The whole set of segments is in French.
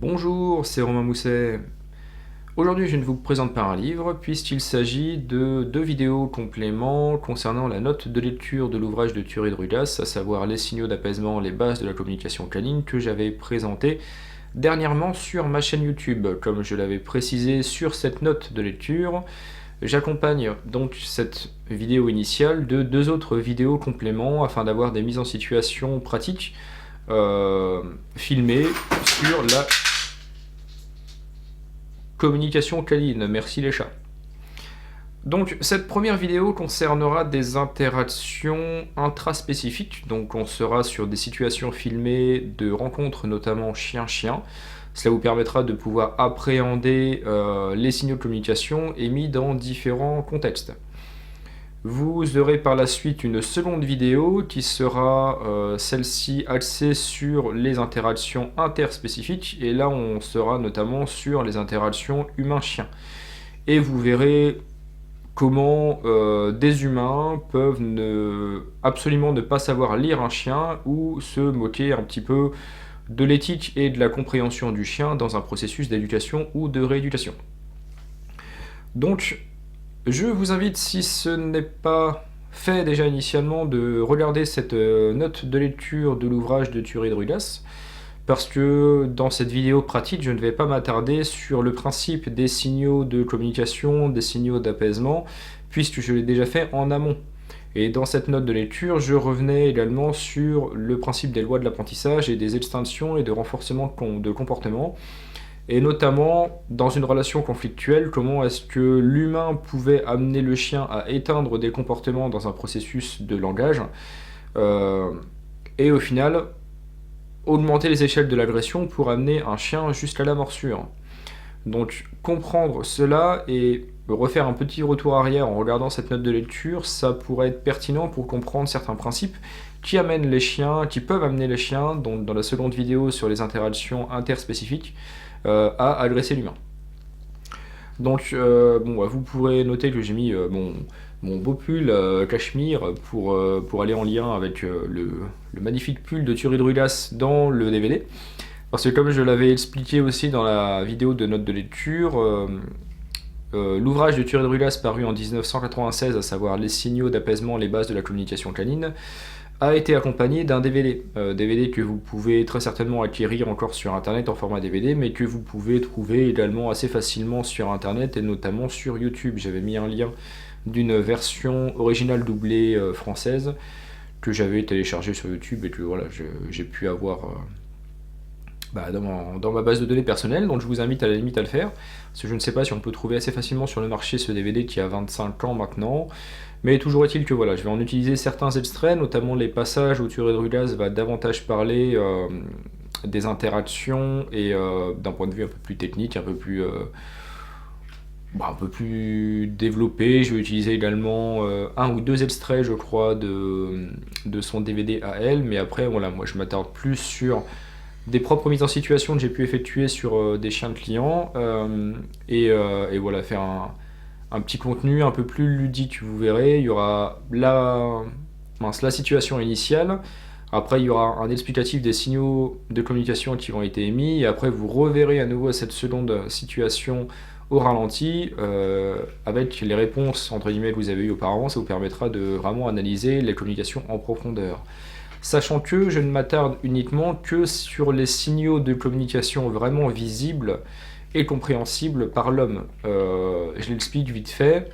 Bonjour, c'est Romain Mousset. Aujourd'hui, je ne vous présente pas un livre, puisqu'il s'agit de deux vidéos compléments concernant la note de lecture de l'ouvrage de Thury de Rudas, à savoir Les signaux d'apaisement, les bases de la communication canine, que j'avais présenté dernièrement sur ma chaîne YouTube. Comme je l'avais précisé sur cette note de lecture, j'accompagne donc cette vidéo initiale de deux autres vidéos compléments afin d'avoir des mises en situation pratiques filmées sur la communication canine. Merci les chats. Donc cette première vidéo concernera des interactions intraspécifiques, donc on sera sur des situations filmées de rencontres notamment chien-chien. Cela vous permettra de pouvoir appréhender les signaux de communication émis dans différents contextes. Vous aurez par la suite une seconde vidéo qui sera celle-ci axée sur les interactions interspécifiques, et là on sera notamment sur les interactions humain-chien. Et vous verrez comment des humains peuvent absolument ne pas savoir lire un chien ou se moquer un petit peu de l'éthique et de la compréhension du chien dans un processus d'éducation ou de rééducation. Donc, je vous invite, si ce n'est pas fait déjà initialement, de regarder cette note de lecture de l'ouvrage de Thury de Rudas, parce que dans cette vidéo pratique, je ne vais pas m'attarder sur le principe des signaux de communication, des signaux d'apaisement, puisque je l'ai déjà fait en amont. Et dans cette note de lecture, je revenais également sur le principe des lois de l'apprentissage et des extinctions et de renforcement de comportement, et notamment dans une relation conflictuelle, comment est-ce que l'humain pouvait amener le chien à éteindre des comportements dans un processus de langage, et au final augmenter les échelles de l'agression pour amener un chien jusqu'à la morsure. Donc comprendre cela et refaire un petit retour arrière en regardant cette note de lecture, ça pourrait être pertinent pour comprendre certains principes qui amènent les chiens, qui peuvent amener les chiens, donc dans la seconde vidéo sur les interactions interspécifiques, à agresser l'humain. Donc vous pourrez noter que j'ai mis mon beau pull cachemire pour aller en lien avec le magnifique pull de Thury de Rudas dans le DVD. Parce que comme je l'avais expliqué aussi dans la vidéo de note de lecture, l'ouvrage de Thury de Rudas paru en 1996, à savoir Les signaux d'apaisement, les bases de la communication canine, a été accompagné d'un DVD. DVD que vous pouvez très certainement acquérir encore sur internet en format DVD, mais que vous pouvez trouver également assez facilement sur internet et notamment sur YouTube. J'avais mis un lien d'une version originale doublée française que j'avais téléchargée sur YouTube et que voilà, j'ai pu avoir dans ma base de données personnelle, donc je vous invite à la limite à le faire, parce que je ne sais pas si on peut trouver assez facilement sur le marché ce DVD qui a 25 ans maintenant, mais toujours est-il que voilà, je vais en utiliser certains extraits, notamment les passages où Thury de Rudas va davantage parler des interactions et d'un point de vue un peu plus technique, un peu plus développé. Je vais utiliser également un ou deux extraits, je crois, de son DVD à elle, mais après, voilà, moi je m'attarde plus sur des propres mises en situation que j'ai pu effectuer sur des chiens de clients, et voilà, faire un petit contenu un peu plus ludique. Vous verrez, il y aura la situation initiale, après il y aura un explicatif des signaux de communication qui ont été émis, et après vous reverrez à nouveau cette seconde situation au ralenti, avec les réponses entre guillemets que vous avez eues auparavant. Ça vous permettra de vraiment analyser les communications en profondeur. Sachant que je ne m'attarde uniquement que sur les signaux de communication vraiment visibles et compréhensibles par l'homme. Je l'explique vite fait,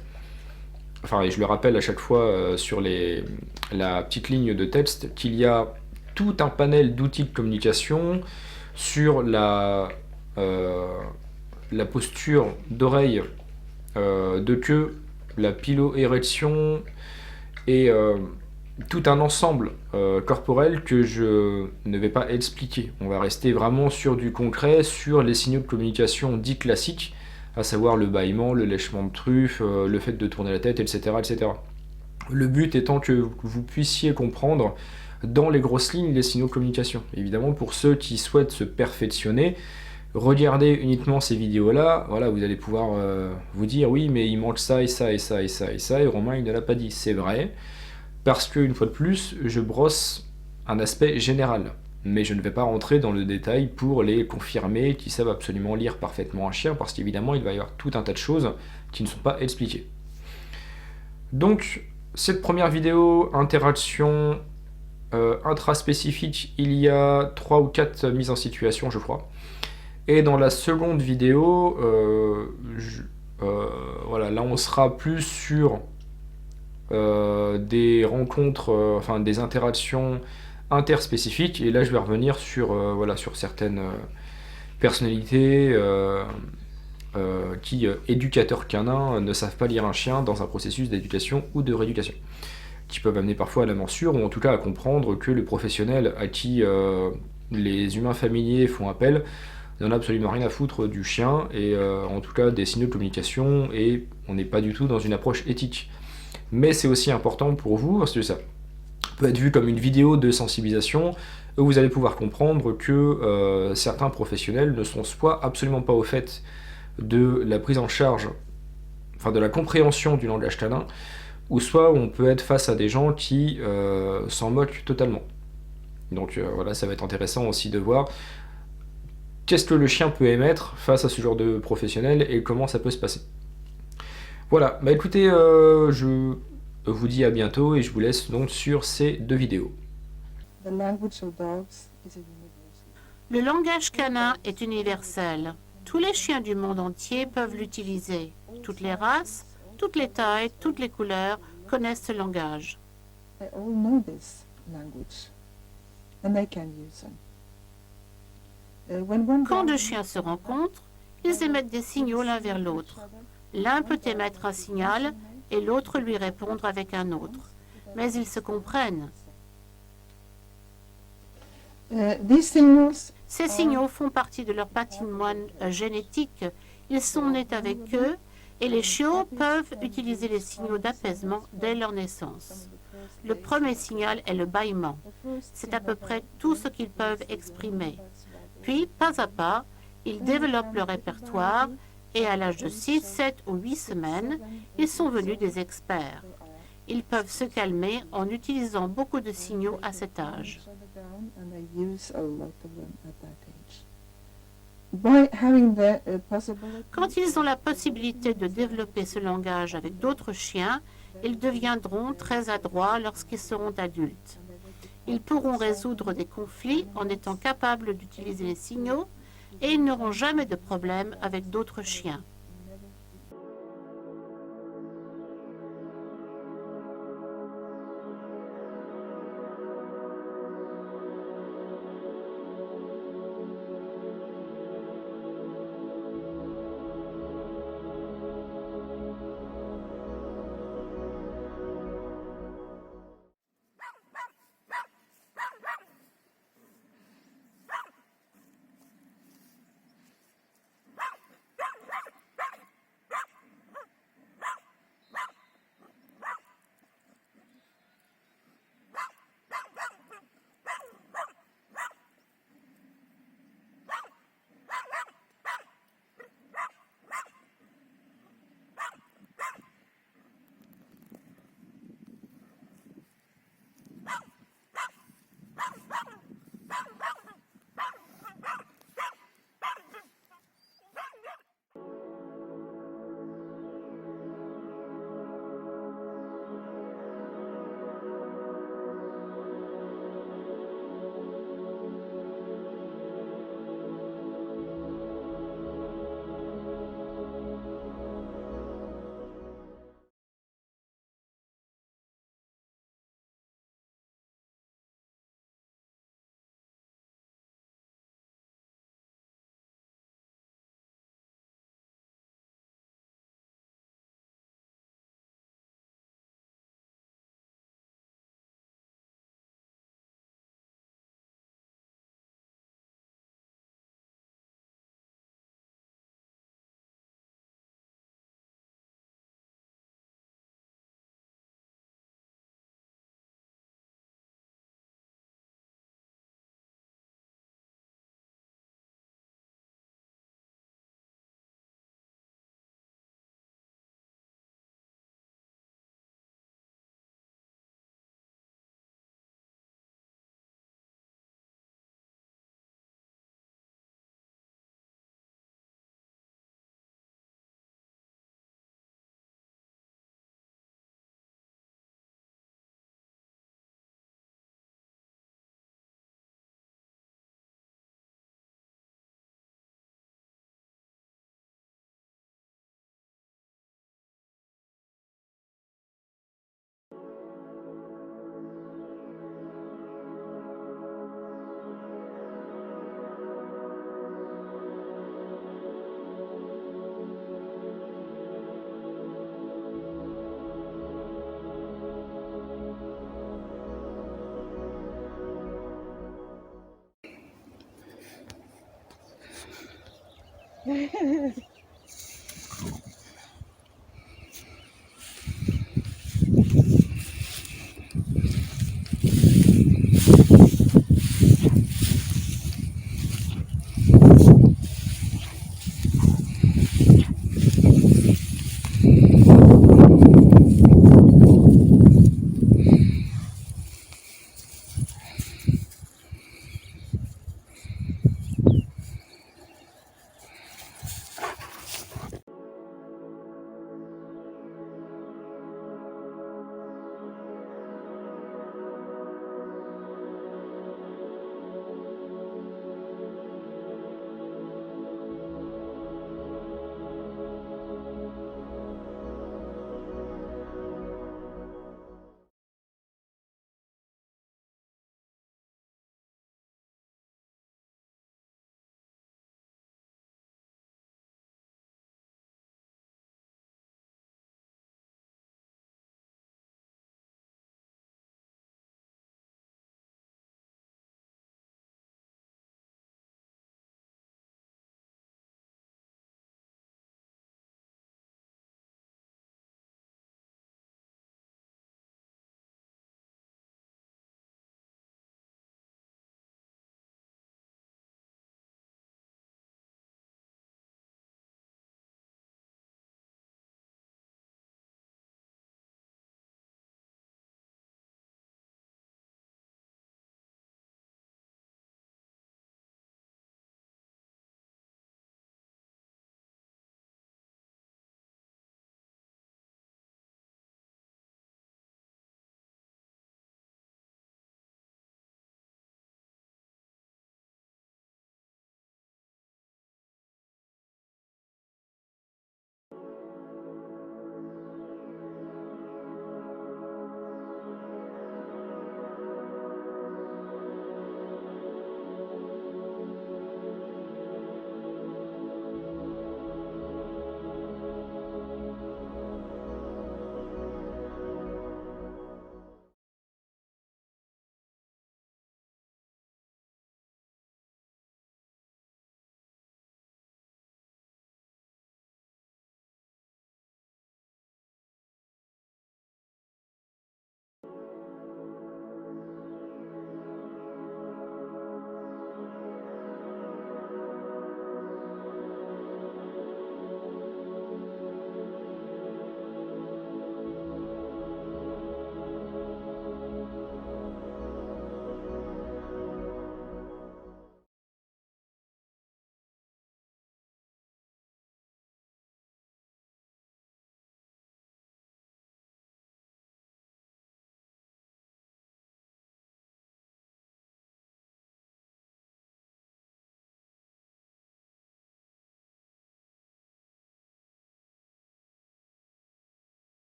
et je le rappelle à chaque fois sur la petite ligne de texte, qu'il y a tout un panel d'outils de communication sur la posture d'oreille, de queue, la piloérection et tout un ensemble corporel que je ne vais pas expliquer. On va rester vraiment sur du concret, sur les signaux de communication dits classiques, à savoir le bâillement, le lèchement de truffe, le fait de tourner la tête, etc., etc. Le but étant que vous puissiez comprendre dans les grosses lignes les signaux de communication. Évidemment, pour ceux qui souhaitent se perfectionner, regardez uniquement ces vidéos-là, voilà, vous allez pouvoir vous dire oui, mais il manque ça et ça et ça et ça et ça, et Romain il ne l'a pas dit. C'est vrai, parce qu'une fois de plus, je brosse un aspect général. mais je ne vais pas rentrer dans le détail pour les confirmer qui savent absolument lire parfaitement un chien, parce qu'évidemment il va y avoir tout un tas de choses qui ne sont pas expliquées. Donc cette première vidéo, interaction intraspécifique, il y a 3 ou 4 mises en situation je crois. Et dans la seconde vidéo, voilà, là on sera plus sur des rencontres, enfin des interactions interspécifiques, et là je vais revenir sur, voilà, sur certaines personnalités qui, éducateurs canins, ne savent pas lire un chien dans un processus d'éducation ou de rééducation, qui peuvent amener parfois à la morsure, ou en tout cas à comprendre que le professionnel à qui les humains familiers font appel n'en a absolument rien à foutre du chien, et en tout cas des signaux de communication, et on n'est pas du tout dans une approche éthique. Mais c'est aussi important pour vous, parce que ça peut être vu comme une vidéo de sensibilisation, où vous allez pouvoir comprendre que certains professionnels ne sont soit absolument pas au fait de la prise en charge, enfin de la compréhension du langage canin, ou soit on peut être face à des gens qui s'en moquent totalement. Donc voilà, ça va être intéressant aussi de voir qu'est-ce que le chien peut émettre face à ce genre de professionnel et comment ça peut se passer. Voilà, bah écoutez, je vous dis à bientôt et je vous laisse donc sur ces 2 vidéos. Le langage canin est universel. Tous les chiens du monde entier peuvent l'utiliser. Toutes les races, toutes les tailles, toutes les couleurs connaissent ce langage. Quand 2 chiens se rencontrent, ils émettent des signaux l'un vers l'autre. L'un peut émettre un signal et l'autre lui répondre avec un autre. Mais ils se comprennent. Ces signaux font partie de leur patrimoine génétique. Ils sont nés avec eux et les chiots peuvent utiliser les signaux d'apaisement dès leur naissance. Le premier signal est le bâillement. C'est à peu près tout ce qu'ils peuvent exprimer. Puis, pas à pas, ils développent leur répertoire et à l'âge de 6, 7 ou 8 semaines, ils sont venus des experts. Ils peuvent se calmer en utilisant beaucoup de signaux à cet âge. Quand ils ont la possibilité de développer ce langage avec d'autres chiens, ils deviendront très adroits lorsqu'ils seront adultes. Ils pourront résoudre des conflits en étant capables d'utiliser les signaux et ils n'auront jamais de problème avec d'autres chiens.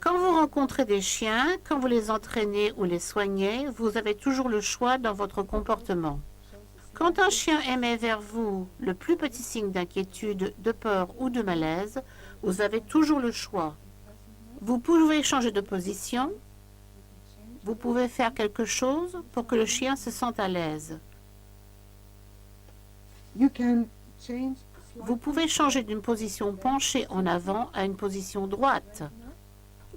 Quand vous rencontrez des chiens, quand vous les entraînez ou les soignez, vous avez toujours le choix dans votre comportement. Quand un chien émet vers vous le plus petit signe d'inquiétude, de peur ou de malaise, vous avez toujours le choix. Vous pouvez changer de position, vous pouvez faire quelque chose pour que le chien se sente à l'aise. Vous pouvez changer d'une position penchée en avant à une position droite.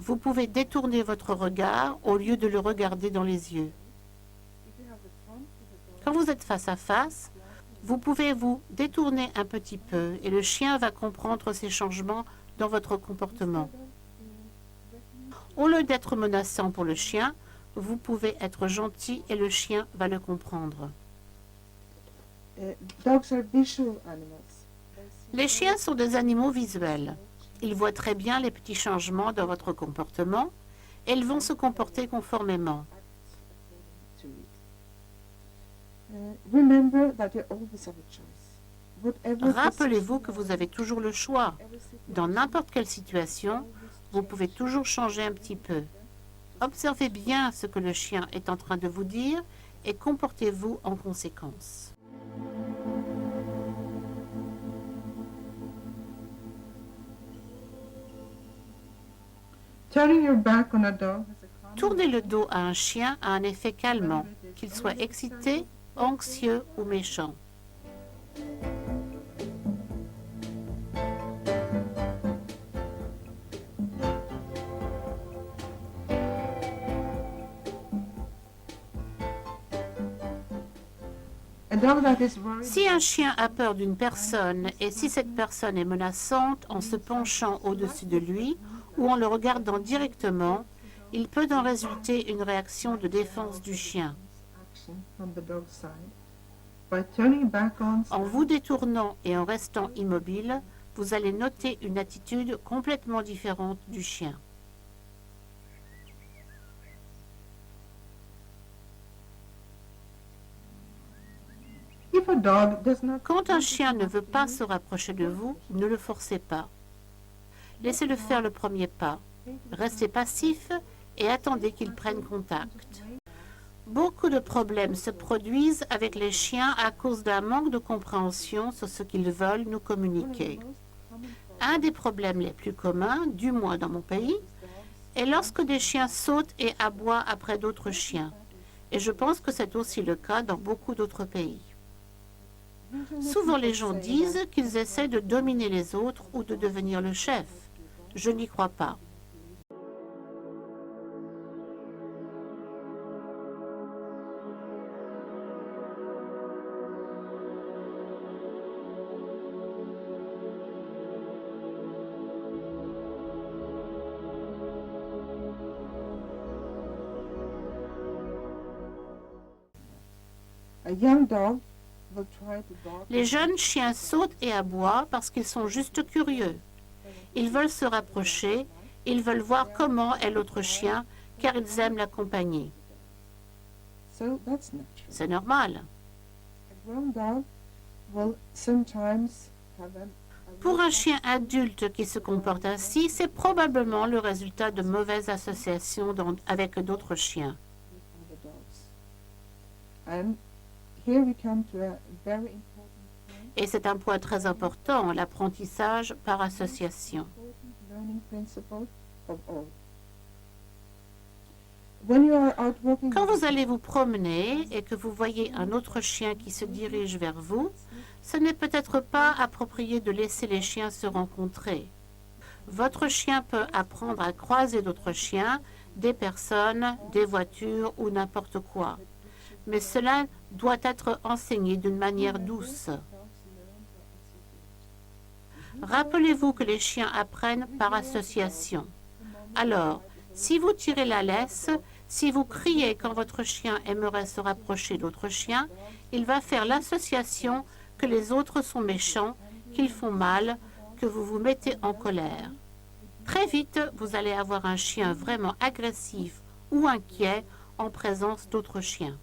Vous pouvez détourner votre regard au lieu de le regarder dans les yeux. Quand vous êtes face à face, vous pouvez vous détourner un petit peu et le chien va comprendre ces changements dans votre comportement. Au lieu d'être menaçant pour le chien, vous pouvez être gentil et le chien va le comprendre. Les chiens sont des animaux visuels. Ils voient très bien les petits changements dans votre comportement et ils vont se comporter conformément. Rappelez-vous que vous avez toujours le choix. Dans n'importe quelle situation, vous pouvez toujours changer un petit peu. Observez bien ce que le chien est en train de vous dire et comportez-vous en conséquence. Turning your back on a dog has a Tourner le dos à un chien a un effet calmant, qu'il soit excité, anxieux ou méchant. Si un chien a peur d'une personne et si cette personne est menaçante en se penchant au-dessus de lui ou en le regardant directement, il peut en résulter une réaction de défense du chien. En vous détournant et en restant immobile, vous allez noter une attitude complètement différente du chien. Quand un chien ne veut pas se rapprocher de vous, ne le forcez pas. Laissez-le faire le premier pas. Restez passif et attendez qu'il prenne contact. Beaucoup de problèmes se produisent avec les chiens à cause d'un manque de compréhension sur ce qu'ils veulent nous communiquer. Un des problèmes les plus communs, du moins dans mon pays, est lorsque des chiens sautent et aboient après d'autres chiens. Et je pense que c'est aussi le cas dans beaucoup d'autres pays. Souvent les gens disent qu'ils essaient de dominer les autres ou de devenir le chef. Je n'y crois pas. Les jeunes chiens sautent et aboient parce qu'ils sont juste curieux. Ils veulent se rapprocher, ils veulent voir comment est l'autre chien, car ils aiment l'accompagner. C'est normal. Pour un chien adulte qui se comporte ainsi, c'est probablement le résultat de mauvaises associations avec d'autres chiens. Et c'est un point très important, l'apprentissage par association. Quand vous allez vous promener et que vous voyez un autre chien qui se dirige vers vous, ce n'est peut-être pas approprié de laisser les chiens se rencontrer. Votre chien peut apprendre à croiser d'autres chiens, des personnes, des voitures ou n'importe quoi. Mais cela doit être enseigné d'une manière douce. Rappelez-vous que les chiens apprennent par association. Alors, si vous tirez la laisse, si vous criez quand votre chien aimerait se rapprocher d'autres chiens, il va faire l'association que les autres sont méchants, qu'ils font mal, que vous vous mettez en colère. Très vite, vous allez avoir un chien vraiment agressif ou inquiet en présence d'autres chiens.